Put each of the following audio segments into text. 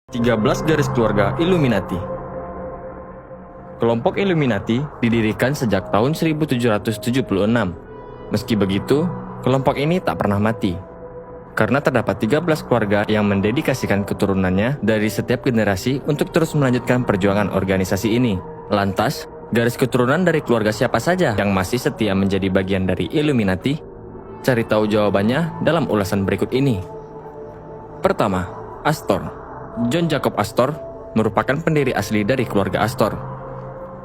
13 garis keluarga Illuminati. Kelompok Illuminati didirikan sejak tahun 1776. Meski begitu, kelompok ini tak pernah mati. Karena terdapat 13 keluarga yang mendedikasikan keturunannya dari setiap generasi untuk terus melanjutkan perjuangan organisasi ini. Lantas, garis keturunan dari keluarga siapa saja yang masih setia menjadi bagian dari Illuminati? Cari tahu jawabannya dalam ulasan berikut ini. Pertama, Astor. John Jacob Astor merupakan pendiri asli dari keluarga Astor.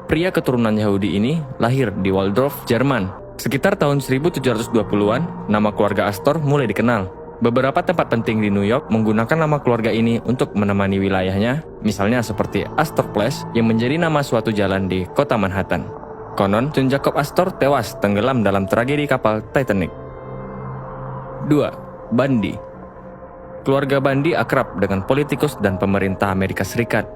Pria keturunan Yahudi ini lahir di Waldorf, Jerman. Sekitar tahun 1720-an, nama keluarga Astor mulai dikenal. Beberapa tempat penting di New York menggunakan nama keluarga ini untuk menemani wilayahnya, misalnya seperti Astor Place yang menjadi nama suatu jalan di kota Manhattan. Konon, John Jacob Astor tewas tenggelam dalam tragedi kapal Titanic. 2. Bundy. Keluarga Bundy akrab dengan politikus dan pemerintah Amerika Serikat.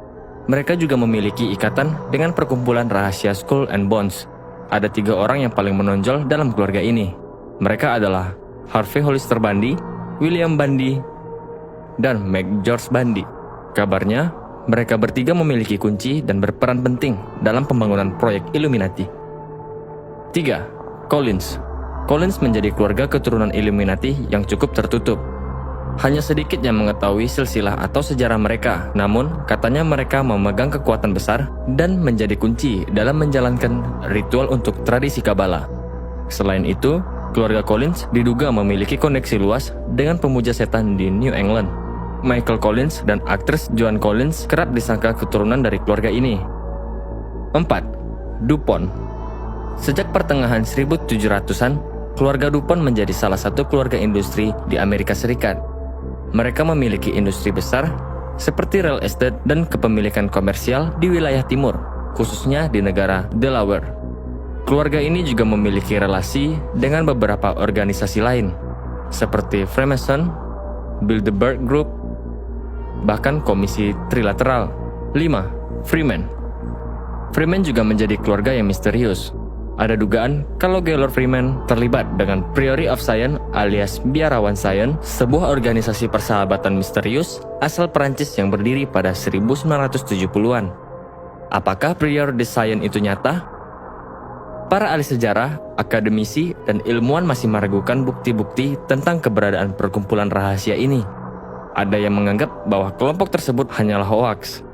Mereka juga memiliki ikatan dengan perkumpulan rahasia Skull and Bones. Ada 3 orang yang paling menonjol dalam keluarga ini. Mereka adalah Harvey Hollister Bundy, William Bundy, dan Meg George Bundy. Kabarnya, mereka bertiga memiliki kunci dan berperan penting dalam pembangunan proyek Illuminati. 3. Collins. Collins menjadi keluarga keturunan Illuminati yang cukup tertutup. Hanya sedikit yang mengetahui silsilah atau sejarah mereka, namun katanya mereka memegang kekuatan besar dan menjadi kunci dalam menjalankan ritual untuk tradisi Kabbalah. Selain itu, keluarga Collins diduga memiliki koneksi luas dengan pemuja setan di New England. Michael Collins dan aktris Joan Collins kerap disangka keturunan dari keluarga ini. 4. DuPont. Sejak pertengahan 1700-an, keluarga DuPont menjadi salah satu keluarga industri di Amerika Serikat. Mereka memiliki industri besar seperti real estate dan kepemilikan komersial di wilayah timur, khususnya di negara Delaware. Keluarga ini juga memiliki relasi dengan beberapa organisasi lain, seperti Freemason, Bilderberg Group, bahkan Komisi Trilateral. 5. Freeman. Freeman juga menjadi keluarga yang misterius. Ada dugaan kalau Gaylord Freeman terlibat dengan Priory of Science alias Biarawan Science, sebuah organisasi persahabatan misterius asal Perancis yang berdiri pada 1970-an. Apakah Priory of Science itu nyata? Para ahli sejarah, akademisi, dan ilmuwan masih meragukan bukti-bukti tentang keberadaan perkumpulan rahasia ini. Ada yang menganggap bahwa kelompok tersebut hanyalah hoaks.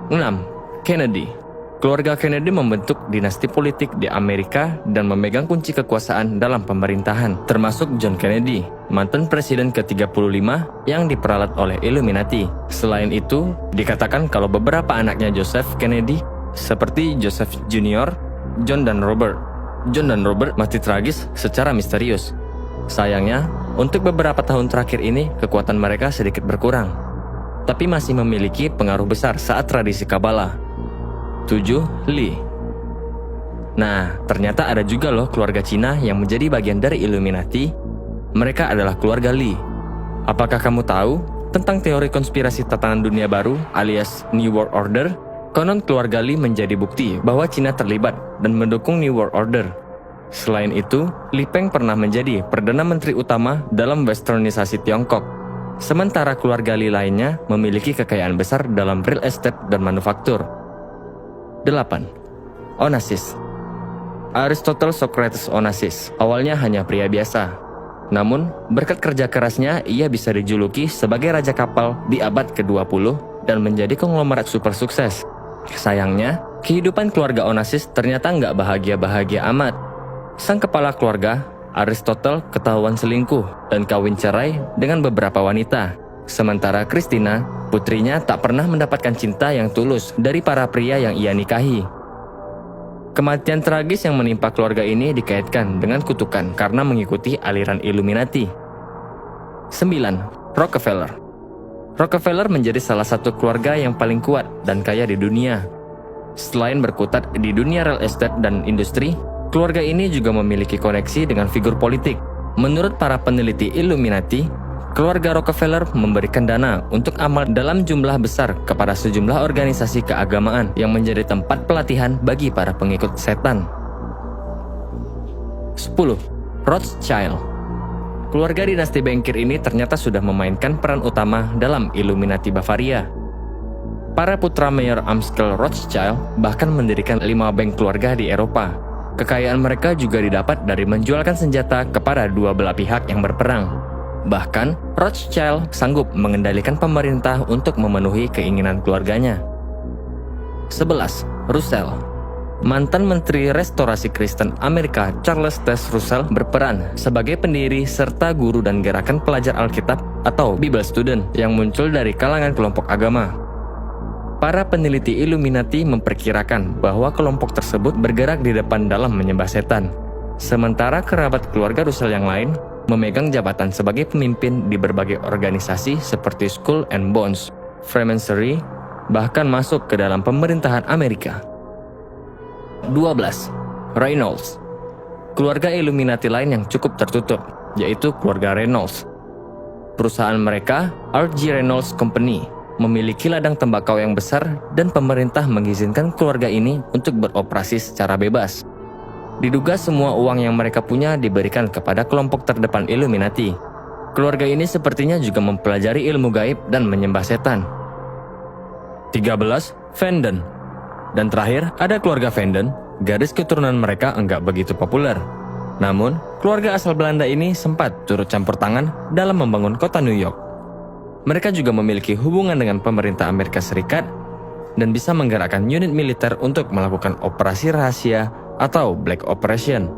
6. Kennedy. Keluarga Kennedy membentuk dinasti politik di Amerika dan memegang kunci kekuasaan dalam pemerintahan, termasuk John Kennedy, mantan presiden ke-35 yang diperalat oleh Illuminati. Selain itu, dikatakan kalau beberapa anaknya Joseph Kennedy, seperti Joseph Jr., John dan Robert mati tragis secara misterius. Sayangnya, untuk beberapa tahun terakhir ini, kekuatan mereka sedikit berkurang, tapi masih memiliki pengaruh besar saat tradisi Kabbalah. 7. Lee. Nah, ternyata ada juga loh keluarga Cina yang menjadi bagian dari Illuminati. Mereka adalah keluarga Lee. Apakah kamu tahu tentang teori konspirasi tatanan dunia baru alias New World Order? Konon keluarga Lee menjadi bukti bahwa Cina terlibat dan mendukung New World Order. Selain itu, Li Peng pernah menjadi Perdana Menteri utama dalam westernisasi Tiongkok. Sementara keluarga Lee lainnya memiliki kekayaan besar dalam real estate dan manufaktur. 8. Onassis. Aristotle Socrates Onassis awalnya hanya pria biasa. Namun, berkat kerja kerasnya, ia bisa dijuluki sebagai raja kapal di abad ke-20 dan menjadi konglomerat super sukses. Sayangnya, kehidupan keluarga Onassis ternyata nggak bahagia-bahagia amat. Sang kepala keluarga, Aristotle, ketahuan selingkuh dan kawin cerai dengan beberapa wanita. Sementara Christina, putrinya, tak pernah mendapatkan cinta yang tulus dari para pria yang ia nikahi. Kematian tragis yang menimpa keluarga ini dikaitkan dengan kutukan karena mengikuti aliran Illuminati. 9. Rockefeller. Rockefeller menjadi salah satu keluarga yang paling kuat dan kaya di dunia. Selain berkutat di dunia real estate dan industri, keluarga ini juga memiliki koneksi dengan figur politik. Menurut para peneliti Illuminati, keluarga Rockefeller memberikan dana untuk amal dalam jumlah besar kepada sejumlah organisasi keagamaan yang menjadi tempat pelatihan bagi para pengikut setan. 10. Rothschild. Keluarga dinasti bankir ini ternyata sudah memainkan peran utama dalam Illuminati Bavaria. Para putra Mayor Amstel Rothschild bahkan mendirikan 5 bank keluarga di Eropa. Kekayaan mereka juga didapat dari menjualkan senjata kepada dua belah pihak yang berperang. Bahkan, Rothschild sanggup mengendalikan pemerintah untuk memenuhi keinginan keluarganya. 11. Russell. Mantan Menteri Restorasi Kristen Amerika Charles Taze Russell berperan sebagai pendiri serta guru dan gerakan pelajar Alkitab atau Bible Student yang muncul dari kalangan kelompok agama. Para peneliti Illuminati memperkirakan bahwa kelompok tersebut bergerak di depan dalam menyembah setan. Sementara kerabat keluarga Russell yang lain memegang jabatan sebagai pemimpin di berbagai organisasi seperti Skull and Bones, Freemasonry, bahkan masuk ke dalam pemerintahan Amerika. 12. Reynolds. Keluarga Illuminati lain yang cukup tertutup, yaitu keluarga Reynolds. Perusahaan mereka, R.G. Reynolds Company, memiliki ladang tembakau yang besar dan pemerintah mengizinkan keluarga ini untuk beroperasi secara bebas. Diduga semua uang yang mereka punya diberikan kepada kelompok terdepan Illuminati. Keluarga ini sepertinya juga mempelajari ilmu gaib dan menyembah setan. 13. Vanden. Dan terakhir, ada keluarga Vanden. Garis keturunan mereka enggak begitu populer. Namun, keluarga asal Belanda ini sempat turut campur tangan dalam membangun kota New York. Mereka juga memiliki hubungan dengan pemerintah Amerika Serikat dan bisa menggerakkan unit militer untuk melakukan operasi rahasia atau Black Operation.